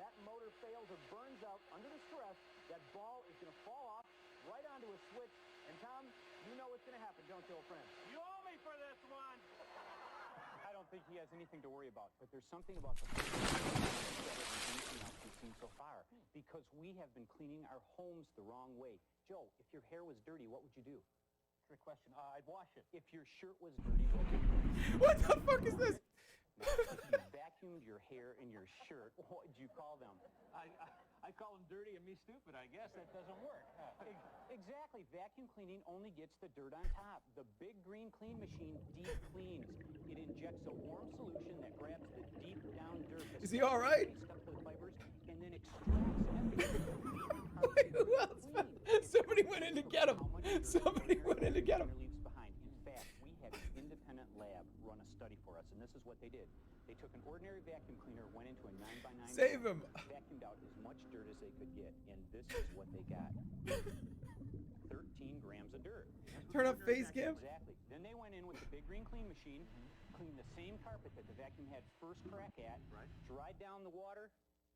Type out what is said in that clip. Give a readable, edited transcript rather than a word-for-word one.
that motor fails or burns out under the stress, that ball is going to fall off right onto a switch. And Tom, you know what's going to happen, don't you, old friend? You owe me for this one. I don't think he has anything to worry about, but there's something about the anything else we've seen so far, because we have been cleaning our homes the wrong way. Joe, if your hair was dirty, what would you do? Trick question. I'd wash it. If your shirt was dirty, what would you do? What the fuck is this? Now, if you vacuumed your hair and your shirt, what would you call them? I call them dirty and me stupid. I guess that doesn't work. Exactly. Vacuum cleaning only gets the dirt on top. The big green clean machine deep cleans. It injects a warm solution that grabs the deep down dirt. Is he all right? Stuck to the fibers, and then extracts everything. Wait, who else? Somebody went in to get him. Somebody went in to get him. Leaves behind. In fact, we had an independent lab run a study for us, and this is what they did. They took an ordinary vacuum cleaner, went into a 9x9. Save him. Vacuumed out as much dirt as they could get, and this is what they got. 13 grams of dirt. Turn up face cam. Exactly. Then they went in with the big green clean machine, cleaned the same carpet that the vacuum had first crack at, dried down the water,